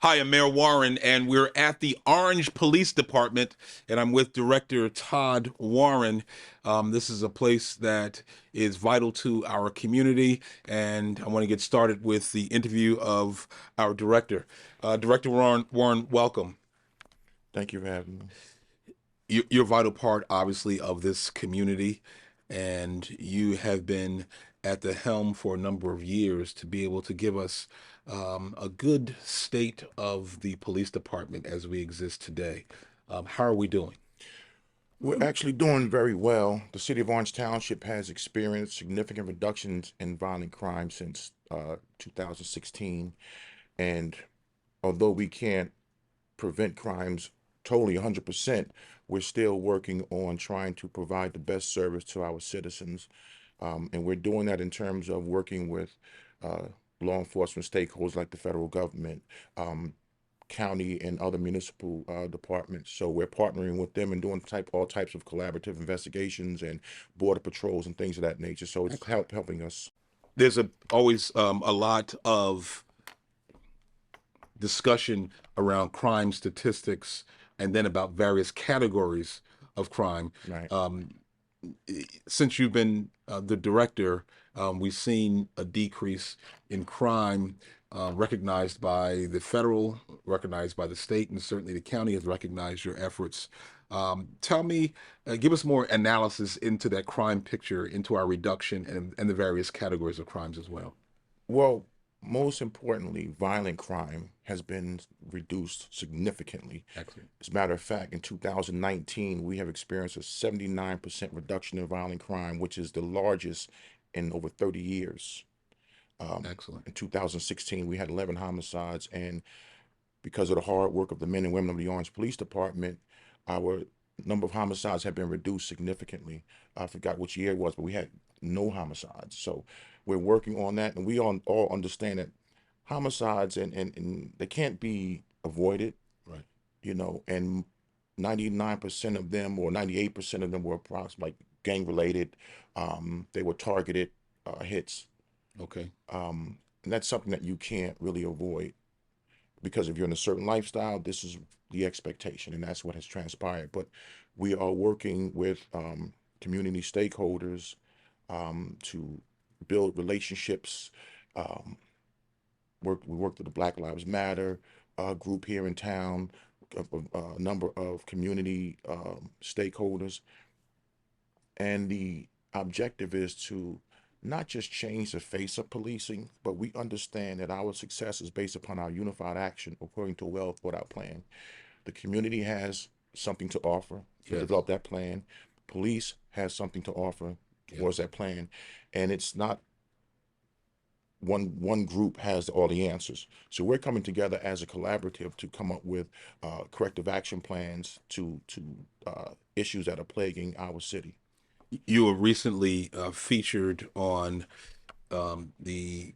Hi, I'm Mayor Warren, and we're at the Orange Police Department, and I'm with Director Todd Warren. This is a place that is vital to our community, and I want to get started with the interview of our director. Director Warren, welcome. Thank you for having me. You're a vital part, obviously, of this community, and you have been at the helm for a number of years to be able to give us a good state of the police department as we exist today. How are we doing? We're actually doing very well. The city of Orange Township has experienced significant reductions in violent crime since 2016. And although we can't prevent crimes totally 100%, we're still working on trying to provide the best service to our citizens. And we're doing that in terms of working with uh, law enforcement stakeholders like the federal government, um, county and other municipal departments. So we're partnering with them and doing all types of collaborative investigations and border patrols and things of that nature. So it's helping us. There's always a lot of discussion around crime statistics and then about various categories of crime. Right. Since you've been the director, we've seen a decrease in crime recognized by the federal, recognized by the state, and certainly the county has recognized your efforts. Tell me, give us more analysis into that crime picture, into our reduction and the various categories of crimes as well. Well, most importantly, violent crime has been reduced significantly. Excellent. As a matter of fact, in 2019, we have experienced a 79% reduction in violent crime, which is the largest in over 30 years. Excellent. In 2016, we had 11 homicides, and because of the hard work of the men and women of the Orange Police Department, our number of homicides have been reduced significantly. I forgot which year it was, but we had no homicides. So we're working on that, and we all understand that homicides and they can't be avoided, Right. and 99% of them or 98% of them were approximately like gang related. They were targeted hits. Okay. And that's something that you can't really avoid because if you're in a certain lifestyle, this is the expectation, and that's what has transpired. But we are working with community stakeholders to build relationships. Um, we worked with the Black Lives Matter group here in town, a number of community stakeholders, and the objective is to not just change the face of policing, but we understand that our success is based upon our unified action according to a well thought out plan. The community has something to offer to Yes. develop that plan. Police has something to offer towards that plan. And it's not one group has all the answers. So we're coming together as a collaborative to come up with corrective action plans to issues that are plaguing our city. You were recently featured on the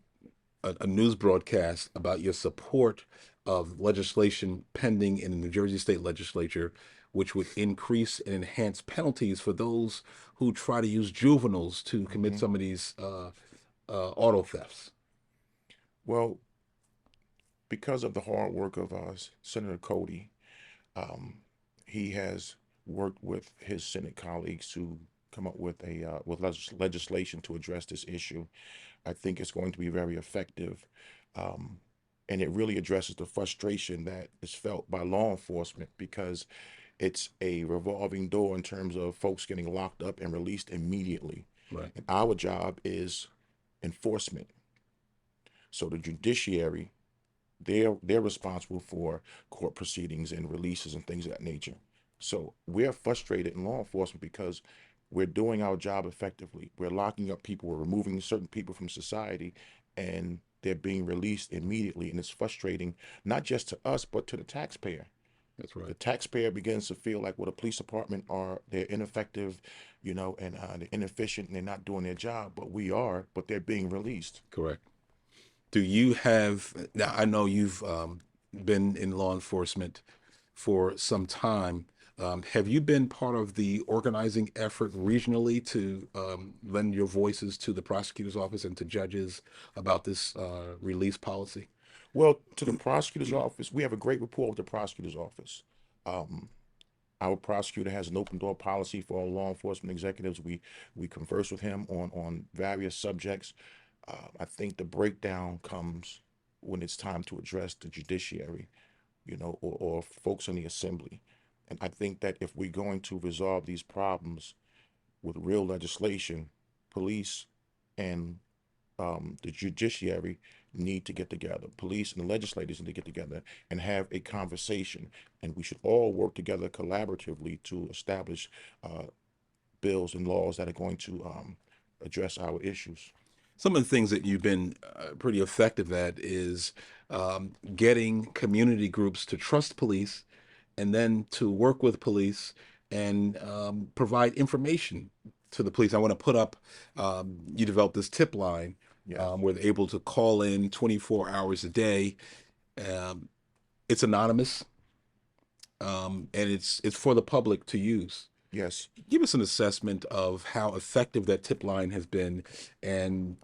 a news broadcast about your support of legislation pending in the New Jersey State Legislature, which would increase and enhance penalties for those who try to use juveniles to commit Mhm. some of these auto thefts. Well, because of the hard work of Senator Cody, um, he has worked with his Senate colleagues to come up with legislation to address this issue. I think it's going to be very effective, um, and it really addresses the frustration that is felt by law enforcement because it's a revolving door in terms of folks getting locked up and released immediately. Right. And our job is enforcement. So the judiciary, they're responsible for court proceedings and releases and things of that nature. So we're frustrated in law enforcement because we're doing our job effectively. We're locking up people, we're removing certain people from society, and they're being released immediately. And it's frustrating, not just to us, but to the taxpayer. That's The right. taxpayer begins to feel like, well, the police department they're ineffective, and they're inefficient and they're not doing their job, but but they're being released. Correct. Do you have, now I know you've been in law enforcement for some time. Have you been part of the organizing effort regionally to lend your voices to the prosecutor's office and to judges about this release policy? Well, to the prosecutor's office, we have a great rapport with the prosecutor's office. Um, our prosecutor has an open door policy for all law enforcement executives. We converse with him on various subjects. I think the breakdown comes when it's time to address the judiciary, or folks in the assembly. And I think that if we're going to resolve these problems with real legislation, police and the judiciary need to get together. Police and the legislators need to get together and have a conversation. And we should all work together collaboratively to establish uh, bills and laws that are going to address our issues. Some of the things that you've been pretty effective at is getting community groups to trust police and then to work with police and provide information to the police. I want to put up, you developed this tip line Yes, where they're able to call in 24 hours a day. Um, it's anonymous and it's for the public to use. yes. Give us an assessment of how effective that tip line has been and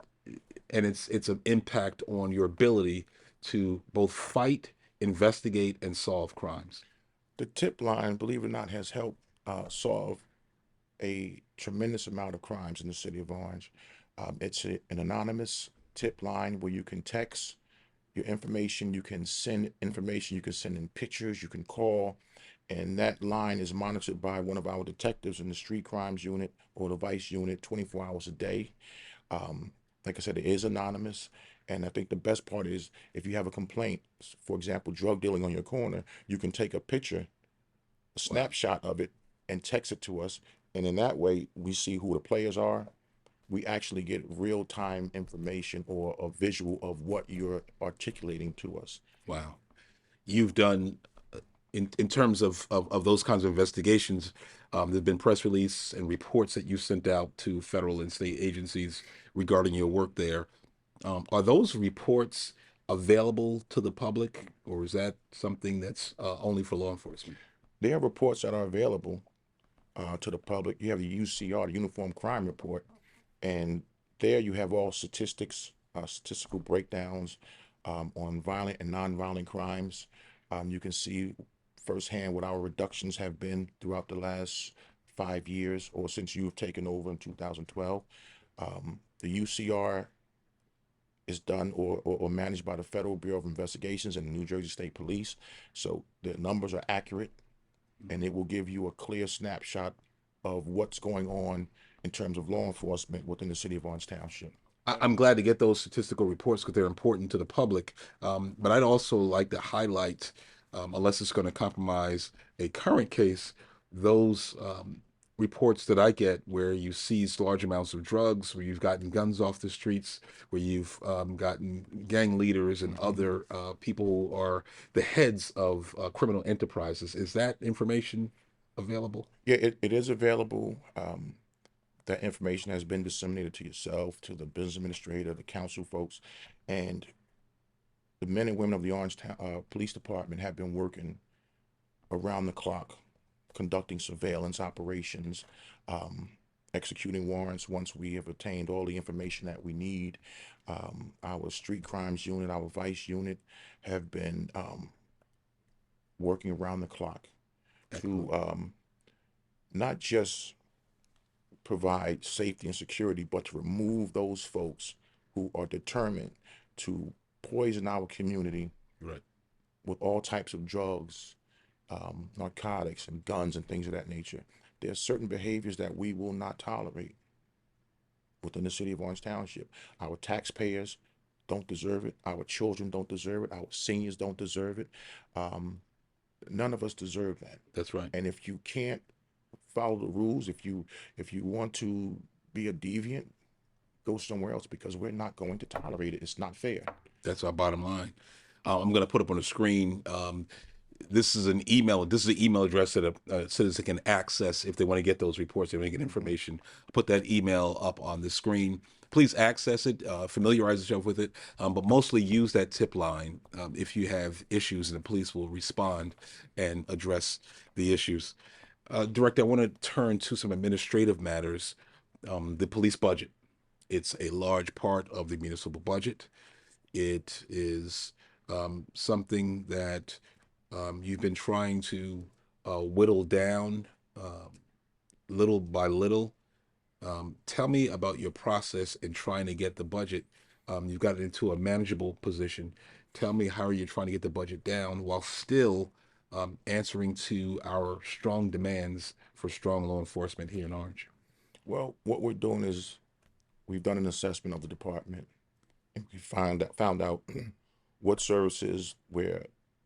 it's an impact on your ability to both fight, investigate, and solve crimes. The tip line, believe it or not, has helped solve a tremendous amount of crimes in the city of Orange. It's an anonymous tip line where you can text your information, you can send information, you can send in pictures, you can call, and that line is monitored by one of our detectives in the street crimes unit or the vice unit 24 hours a day. Like I said, it is anonymous. And I think the best part is if you have a complaint, for example, drug dealing on your corner, you can take a picture, a Wow. snapshot of it, and text it to us. And in that way, we see who the players are. We actually get real time information or a visual of what you're articulating to us. Wow. You've done in terms of those kinds of investigations, there have been press release and reports that you sent out to federal and state agencies regarding your work there. Are those reports available to the public, or is that something that's only for law enforcement? There are reports that are available to the public. You have the UCR, the Uniform Crime Report, and there you have all statistics, statistical breakdowns on violent and nonviolent crimes. You can see firsthand what our reductions have been throughout the last 5 years or since you've taken over in 2012. The UCR is done or managed by the Federal Bureau of Investigations and the New Jersey State Police. So the numbers are accurate and it will give you a clear snapshot of what's going on in terms of law enforcement within the city of Orange Township. I'm glad to get those statistical reports because they're important to the public. But I'd also like to highlight, unless it's going to compromise a current case, those reports that I get where you seize large amounts of drugs, where you've gotten guns off the streets, where you've gotten gang leaders and Mhm. other people who are the heads of criminal enterprises. Is that information available? Yeah, it is available. That information has been disseminated to yourself, to the business administrator, the council folks, and the men and women of the Orange Police Department have been working around the clock, conducting surveillance operations, um, executing warrants once we have obtained all the information that we need. Our street crimes unit, our vice unit, have been working around the clock to Excellent. not just provide safety and security, but to remove those folks who are determined to poison our community Right. with all types of drugs, narcotics, and guns and things of that nature. There are certain behaviors that we will not tolerate within the city of Orange Township. Our taxpayers don't deserve it. Our children don't deserve it. Our seniors don't deserve it. Um, None of us deserve that. That's right. And if you can't follow the rules, if you want to be a deviant, go somewhere else because we're not going to tolerate it. It's not fair. That's our bottom line. I'm going to put up on the screen. this is an email. This is the email address that a citizen can access if they want to get those reports. They want to get information. Put that email up on the screen. Please access it, familiarize yourself with it, but mostly use that tip line if you have issues, and the police will respond and address the issues. Director, I want to turn to some administrative matters. The police budget. It's a large part of the municipal budget. It is something that you've been trying to whittle down little by little. Tell me about your process in trying to get the budget. You've got it into a manageable position. Tell me how you're trying to get the budget down while still answering to our strong demands for strong law enforcement here in Orange. Well, what we're doing is we've done an assessment of the department, and we found out what services we're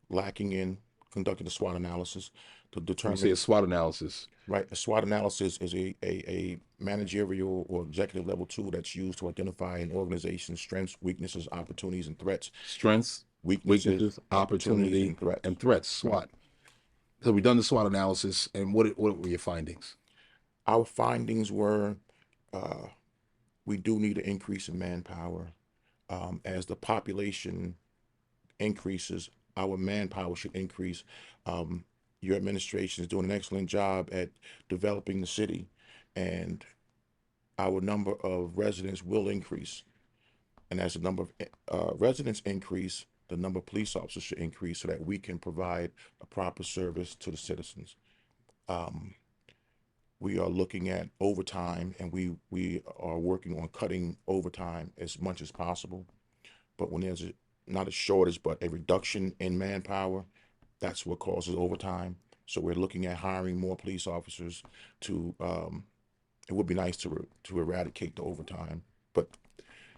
lacking in, conducting a SWOT analysis to When you determine. say a SWOT analysis, Right, a SWOT analysis is a managerial or executive level tool that's used to identify an organization's strengths, weaknesses, opportunities, and threats. strengths, Weaknesses, weaknesses, opportunities, opportunity, and threats. and threats, Right. SWOT. So we've done the SWOT analysis, and what were your findings? Our findings were uh, we do need an increase in manpower. As the population increases, our manpower should increase. Um, your administration is doing an excellent job at developing the city, and our number of residents will increase. And as the number of residents increase, the number of police officers should increase so that we can provide a proper service to the citizens. Um, we are looking at overtime, and we are working on cutting overtime as much as possible. But when there's not a shortage, but a reduction in manpower, that's what causes overtime. So we're looking at hiring more police officers to. It would be nice to eradicate the overtime, but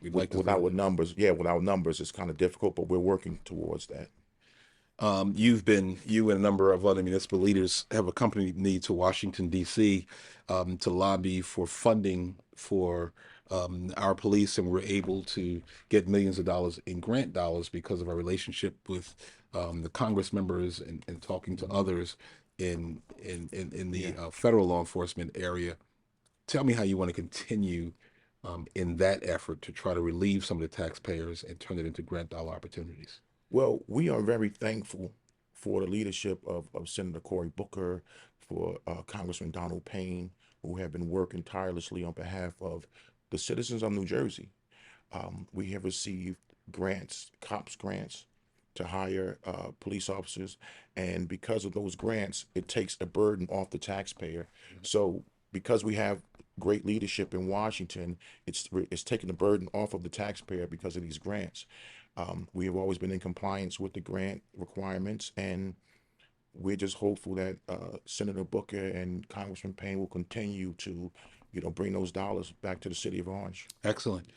We'd like to. with our numbers, yeah, with our numbers, it's kind of difficult, but we're working towards that. You and a number of other municipal leaders have accompanied me to Washington, D.C. To lobby for funding for our police, and we're able to get millions of dollars in grant dollars because of our relationship with the Congress members and talking to others in the Yeah. federal law enforcement area. Tell me how you want to continue in that effort to try to relieve some of the taxpayers and turn it into grant dollar opportunities. Well, we are very thankful for the leadership of Senator Cory Booker, for Congressman Donald Payne, who have been working tirelessly on behalf of the citizens of New Jersey. We have received grants, COPS grants, to hire police officers, and because of those grants, it takes a burden off the taxpayer. So, because we have great leadership in Washington, it's taking the burden off of the taxpayer because of these grants. We have always been in compliance with the grant requirements, and we're just hopeful that Senator Booker and Congressman Payne will continue to, bring those dollars back to the city of Orange. Excellent.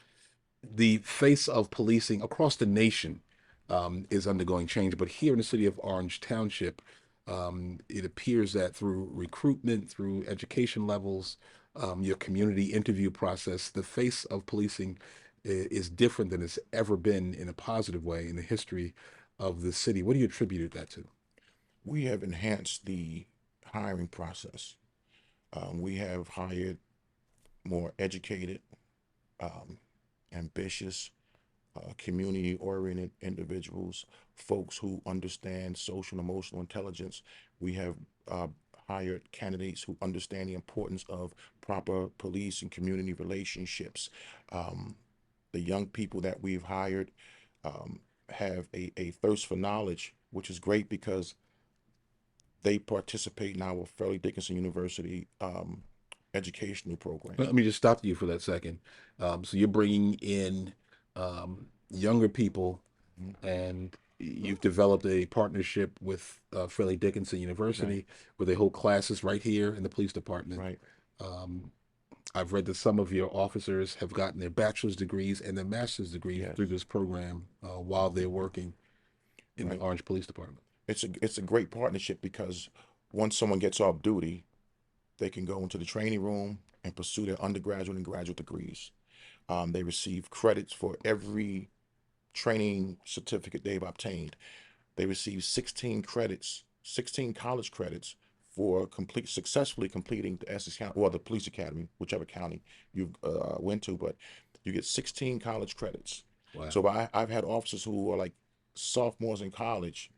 The face of policing across the nation is undergoing change, but here in the city of Orange Township, it appears that through recruitment, through education levels, your community interview process, the face of policing is different than it's ever been in a positive way in the history of the city. What do you attribute that to? We have enhanced the hiring process. We have hired more educated, um, ambitious, community-oriented individuals, folks who understand social and emotional intelligence. We have uh, hired candidates who understand the importance of proper police and community relationships. Um, the young people that we've hired have a thirst for knowledge, which is great because they participate in our Fairleigh Dickinson University educational program. Let me just stop you for that second. So you're bringing in younger people, Mhm. and you've developed a partnership with Fairleigh Dickinson Right, University, where they hold classes right here in the police department. right, Um, I've read that some of your officers have gotten their bachelor's degrees and their master's degrees yes, through this program while they're working in the right. Orange Police Department. It's a great partnership because once someone gets off duty, they can go into the training room and pursue their undergraduate and graduate degrees. They receive credits for every training certificate they've obtained. They receive 16 credits 16 college credits for successfully completing the Essex County, or the police academy, whichever county you went to, but you get 16 college credits. Wow. So I've had officers who are like sophomores in college,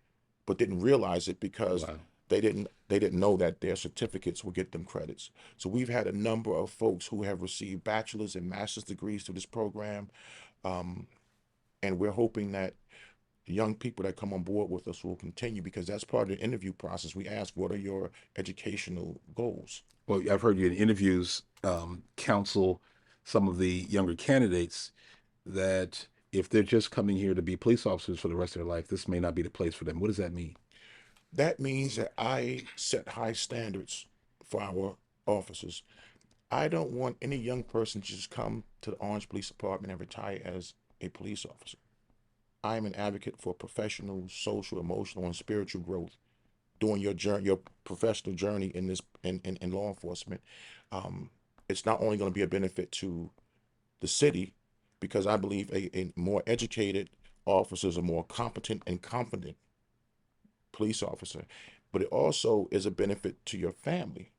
but didn't realize it because Wow. they didn't know that their certificates will get them credits. So we've had a number of folks who have received bachelor's and master's degrees through this program, and we're hoping that the young people that come on board with us will continue, because that's part of the interview process. We ask, what are your educational goals? Well, I've heard you in interviews counsel some of the younger candidates that if they're just coming here to be police officers for the rest of their life, this may not be the place for them. What does that mean? That means that I set high standards for our officers. I don't want any young person to just come to the Orange Police Department and retire as a police officer. I am an advocate for professional, social, emotional, and spiritual growth during your journey, your professional journey in this in law enforcement. It's not only going to be a benefit to the city, because I believe a more educated officer is a more competent and confident police officer, but it also is a benefit to your family.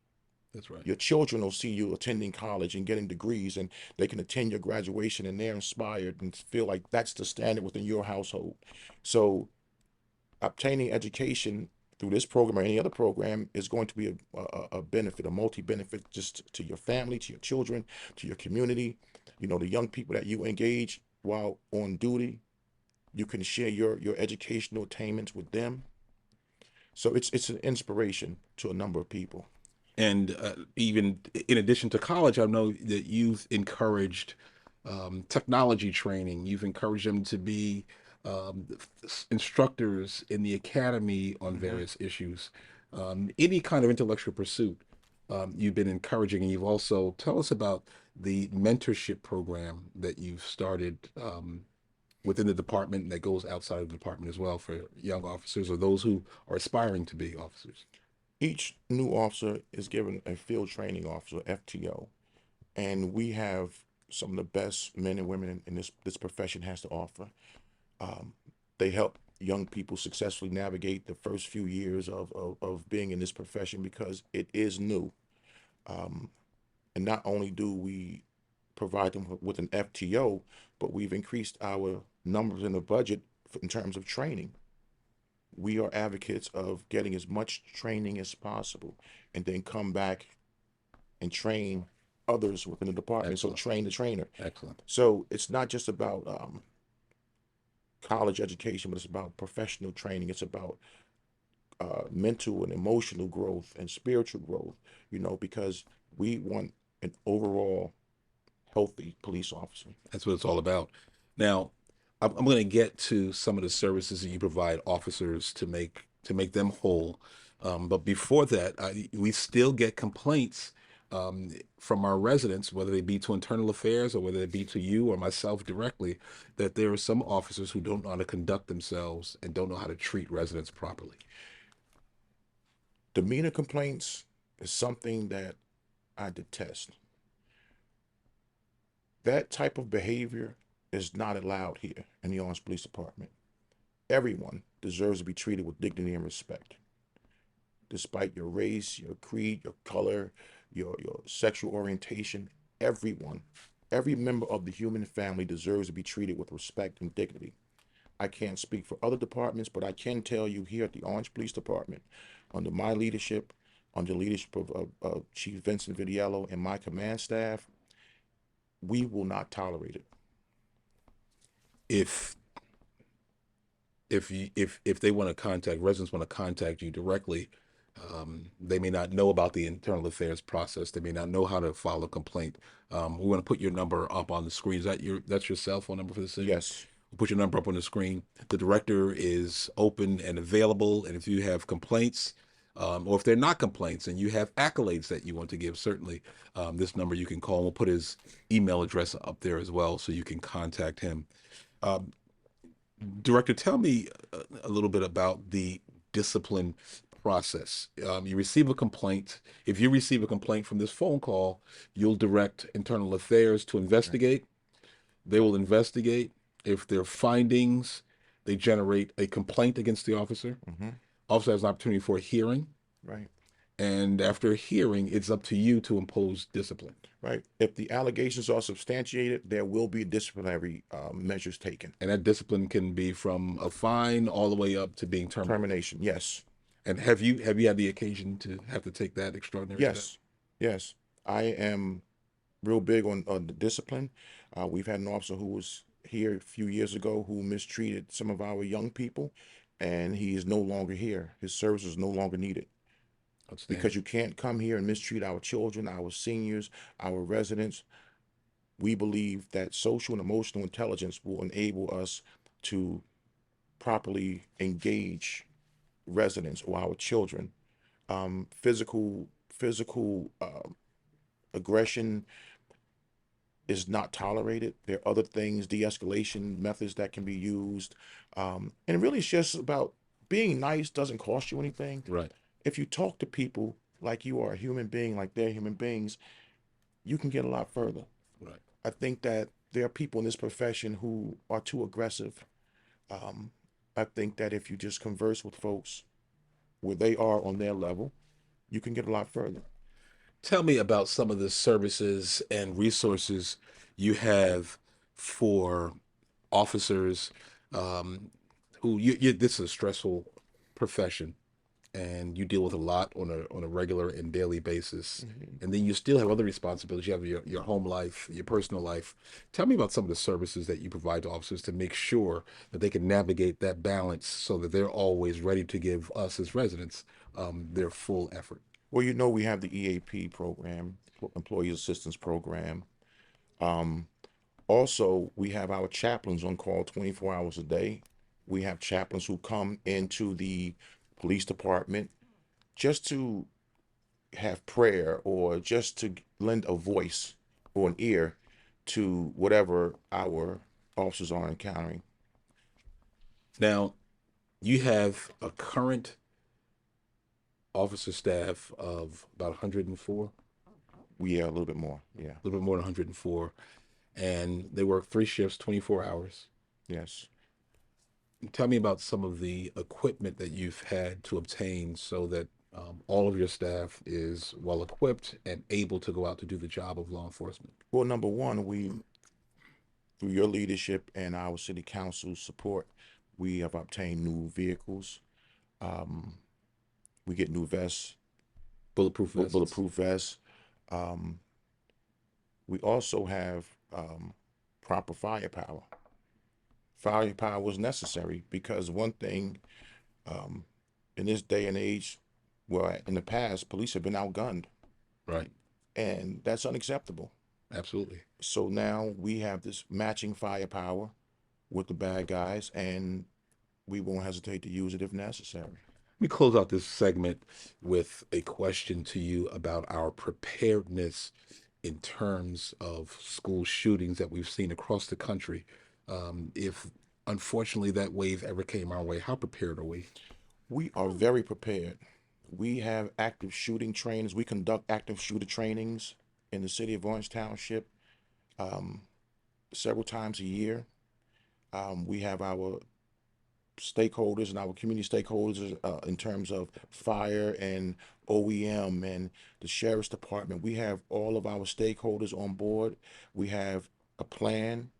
That's right. Your children will see you attending college and getting degrees, and they can attend your graduation and they're inspired and feel like that's the standard within your household. So obtaining education through this program or any other program is going to be a benefit, a multi-benefit, just to your family, to your children, to your community. You know, the young people that you engage while on duty, you can share your educational attainments with them. So it's an inspiration to a number of people. And even in addition to college, I know that you've encouraged technology training. You've encouraged them to be um, instructors in the academy on Mhm. various issues. Any kind of intellectual pursuit you've been encouraging, and you've also tell us about the mentorship program that you've started within the department that goes outside of the department as well for young officers or those who are aspiring to be officers. Each new officer is given a field training officer, FTO, and we have some of the best men and women in this profession has to offer. Um, they help young people successfully navigate the first few years of being in this profession, because it is new. Um, and not only do we provide them with an FTO, but we've increased our numbers in the budget in terms of training. We are advocates of getting as much training as possible and then come back and train others within the department. So Excellent. train the trainer. Excellent. So it's not just about college education, but it's about professional training. It's about mental and emotional growth and spiritual growth, because we want an overall healthy police officer. That's what it's all about. Now, I'm going to get to some of the services that you provide officers to make them whole. But before that, we still get complaints from our residents, whether they be to internal affairs or whether they be to you or myself directly, that there are some officers who don't know how to conduct themselves and don't know how to treat residents properly. Demeanor complaints is something that I detest. That type of behavior is not allowed here in the Orange Police Department. Everyone deserves to be treated with dignity and respect, despite your race, your creed, your color, your sexual orientation. Everyone, every member of the human family deserves to be treated with respect and dignity. I can't speak for other departments, but I can tell you here at the Orange Police Department, under my leadership, under the leadership of Chief Vincent Vidiello and my command staff, we will not tolerate it. If if they want to contact residents want to contact you directly, they may not know about the internal affairs process. They may not know how to file a complaint. We want to put your number up on the screen. Is that that's your cell phone number for the city? Yes. We'll put your number up on the screen. The director is open and available. And if you have complaints, or if they're not complaints and you have accolades that you want to give, certainly this number you can call. We'll put his email address up there as well so you can contact him. Um, Director, tell me a little bit about the discipline process. You receive a complaint. If you receive a complaint from this phone call, you'll direct internal affairs to investigate. They will investigate. If there are findings, they generate a complaint against the officer. Mm-hmm. Officer has an opportunity for a hearing, Right. and after a hearing, it's up to you to impose discipline. Right. If the allegations are substantiated, there will be disciplinary measures taken. And that discipline can be from a fine all the way up to being terminated. Termination. Yes. And have you had the occasion to have to take that extraordinary step? Yes. Yes. I am real big on the discipline. We've had an officer who was here a few years ago who mistreated some of our young people, and he is no longer here. His service is no longer needed Outstanding. because you can't come here and mistreat our children, our seniors, our residents. We believe that social and emotional intelligence will enable us to properly engage residents or our children. Physical aggression is not tolerated. There are other things, de-escalation methods that can be used, and really it's just about being nice. Doesn't cost you anything. Right. If you talk to people like you are a human being, like they're human beings, you can get a lot further. Right. I think that there are people in this profession who are too aggressive. I think that if you just converse with folks where they are on their level, you can get a lot further. Tell me about some of the services and resources you have for officers who this is a stressful profession, and you deal with a lot on a regular and daily basis. And then you still have other responsibilities. You have your home life, your personal life. Tell me about some of the services that you provide to officers to make sure that they can navigate that balance so that they're always ready to give us as residents their full effort. Well, you know, we have the EAP program, Employee Assistance Program. Also, we have our chaplains on call 24 hours a day. We have chaplains who come into the police department just to have prayer or just to lend a voice or an ear to whatever our officers are encountering. Now, you have a current officer staff of about 104, We are a little bit more. Yeah. a little bit more than 104, and they work 3 shifts, 24 hours. Yes. Tell me about some of the equipment that you've had to obtain so that all of your staff is well equipped and able to go out to do the job of law enforcement. Well, number one, we, through your leadership and our city council support, we have obtained new vehicles. We get new vests, Bulletproof vests. bulletproof vests. We also have proper firepower. Firepower was necessary because one thing, in this day and age, well, in the past, police have been outgunned, Right. and that's unacceptable. Absolutely. So now we have this matching firepower with the bad guys, and we won't hesitate to use it if necessary. Let me close out this segment with a question to you about our preparedness in terms of school shootings that we've seen across the country. If unfortunately that wave ever came our way, how prepared are we? We are very prepared. We have active shooting trainings. We conduct active shooter trainings in the city of Orange Township several times a year. We have our stakeholders and our community stakeholders in terms of fire and OEM and the sheriff's department. We have all of our stakeholders on board. We have a plan.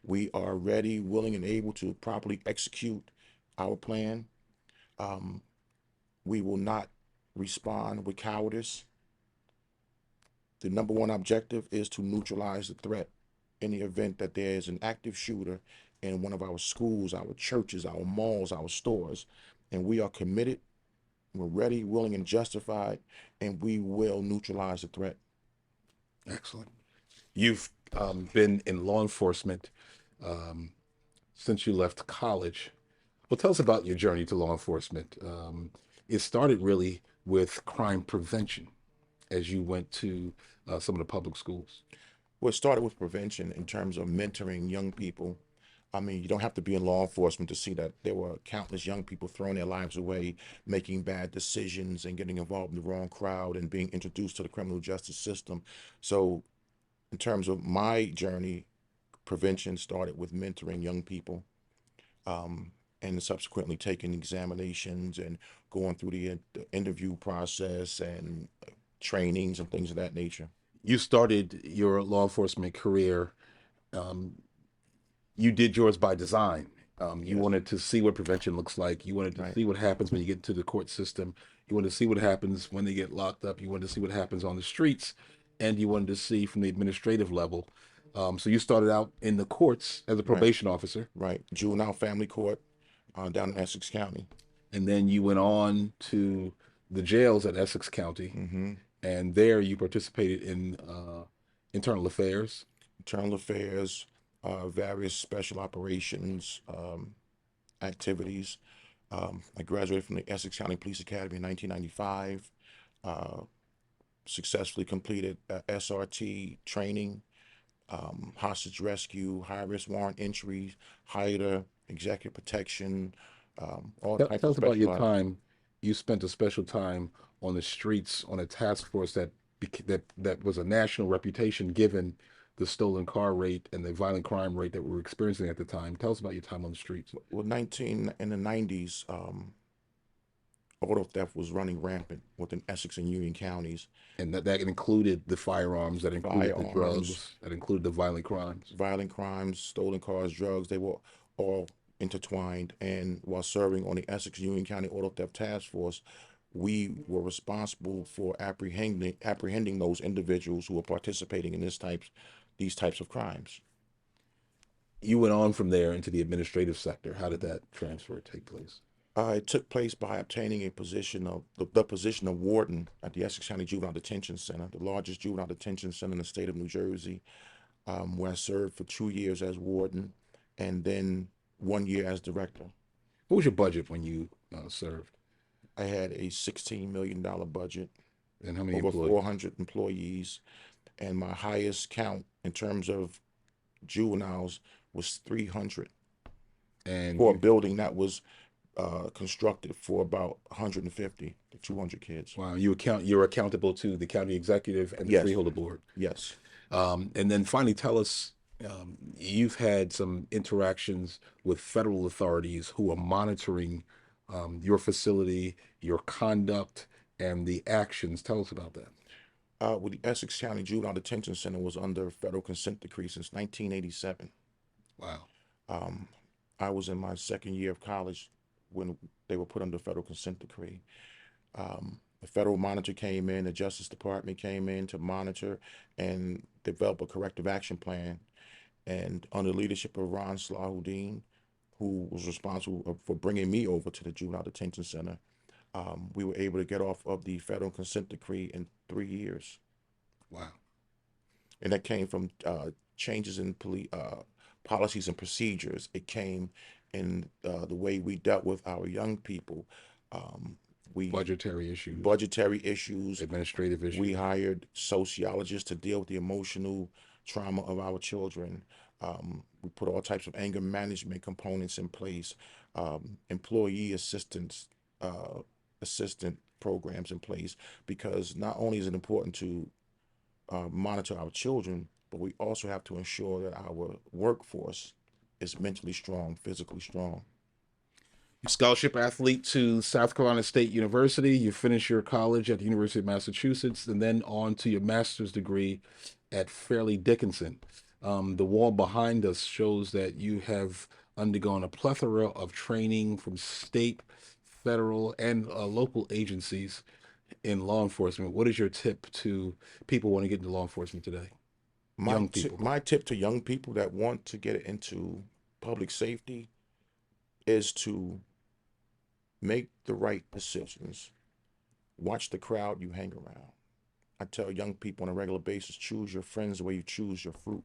We are ready, willing, and able to properly execute our plan. We will not respond with cowardice. The number one objective is to neutralize the threat in the event that there is an active shooter in one of our schools, our churches, our malls, our stores. And we are committed, we're ready, willing, and justified, and we will neutralize the threat. Excellent. You've been in law enforcement since you left college. Well, tell us about your journey to law enforcement. It started really with crime prevention as you went to some of the public schools. Well, it started with prevention in terms of mentoring young people. I mean, you don't have to be in law enforcement to see that there were countless young people throwing their lives away, making bad decisions and getting involved in the wrong crowd and being introduced to the criminal justice system. So, in terms of my journey, prevention started with mentoring young people. and subsequently taking examinations and going through the interview process and trainings and things of that nature. You started your law enforcement career. Um, you did yours by design. You Yes, wanted to see what prevention looks like. You wanted to right, see what happens when you get into the court system. You wanted to see what happens when they get locked up. You wanted to see what happens on the streets, and you wanted to see from the administrative level. So you started out in the courts as a right, probation officer, right. Juvenile family court down in Essex County. and then you went on to the jails at Essex County, Mm-hmm. and there you participated in internal affairs. Internal affairs, various special operations activities. I graduated from the Essex County Police Academy in 1995. Uh, Successfully completed SRT training, hostage rescue, high risk warrant entry, HIDA, executive protection, all Tell, types tell of us about your specialized. time. You spent a special time on the streets on a task force that was a national reputation given the stolen car rate and the violent crime rate that we were experiencing at the time. Tell us about your time on the streets. Well, 19 in the 90s, auto theft was running rampant within Essex and Union counties. And that included the firearms, that included the Firearms, drugs, that included the violent crimes. violent crimes, stolen cars, drugs, they were all intertwined. And while serving on the Essex Union County Auto Theft Task Force, we were responsible for apprehending those individuals who were participating in these types of crimes. You went on from there into the administrative sector. How did that transfer take place? It took place by obtaining a position of the position of warden at the Essex County Juvenile Detention Center, the largest juvenile detention center in the state of New Jersey, where I served for 2 years as warden and then 1 year as director. What was your budget when you served, I had a $16 million budget, and how many over employees? 400 employees, and my highest count in terms of juveniles was 300 And for a you, building that was constructed for about 150 to 200 kids. wow, you're accountable to the county executive and the Yes, freeholder board. yes. And then finally, tell us, you've had some interactions with federal authorities who are monitoring your facility, your conduct, and the actions. Tell us about that. Well, the Essex County Juvenile Detention Center was under federal consent decree since 1987. Wow. Um, I was in my second year of college when they were put under federal consent decree. The federal monitor came in, the Justice Department came in to monitor and develop a corrective action plan. And under the leadership of Ron Salahuddin, who was responsible for bringing me over to the Juvenile Detention Center, we were able to get off of the federal consent decree in 3 years. Wow. And that came from changes in policies and procedures. It came in the way we dealt with our young people. We Budgetary issues, budgetary issues. administrative We issues. hired sociologists to deal with the emotional trauma of our children. We put all types of anger management components in place, employee assistant programs in place, because not only is it important to monitor our children, but we also have to ensure that our workforce is mentally strong, physically strong. Scholarship athlete to South Carolina State University. You finish your college at the University of Massachusetts, and then on to your master's degree at Fairleigh Dickinson. The wall behind us shows that you have undergone a plethora of training from state, federal, and local agencies in law enforcement. What is your tip to people who want to get into law enforcement today? Young people. My tip to young people that want to get into public safety is to make the right decisions. Watch the crowd you hang around. I tell young people on a regular basis, choose your friends the way you choose your fruit,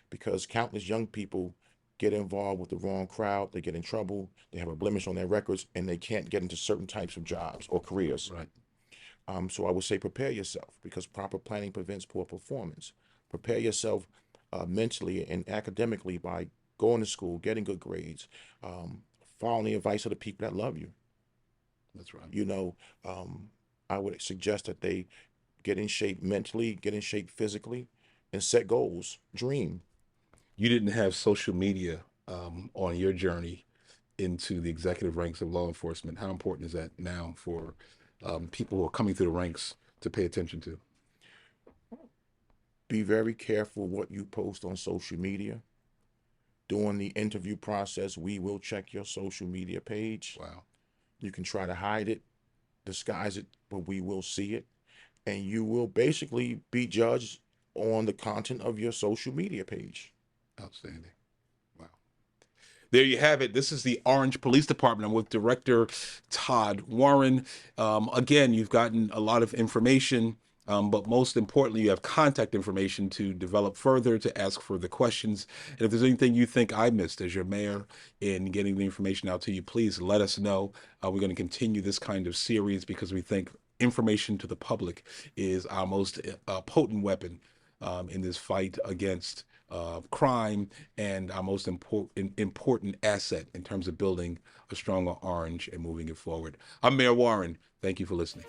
because countless young people get involved with the wrong crowd, they get in trouble, they have a blemish on their records, and they can't get into certain types of jobs or careers. Right. So I would say prepare yourself, because proper planning prevents poor performance. Prepare yourself mentally and academically by going to school, getting good grades, following the advice of the people that love you. That's right. You know, I would suggest that they get in shape mentally, get in shape physically, and set goals, dream. You didn't have social media on your journey. into the executive ranks of law enforcement? How important is that now for people who are coming through the ranks to pay attention to? Be very careful what you post on social media. During the interview process, we will check your social media page. Wow. You can try to hide it, disguise it, but we will see it. And you will basically be judged on the content of your social media page. Outstanding. Wow. There you have it. This is the Orange Police Department. I'm with Director Todd Warren. Again, you've gotten a lot of information, but most importantly, you have contact information to develop further, to ask further questions. And if there's anything you think I missed as your mayor in getting the information out to you, please let us know. We're going to continue this kind of series because we think information to the public is our most potent weapon in this fight against crime, and our most important asset in terms of building a stronger Orange and moving it forward. I'm Mayor Warren. Thank you for listening.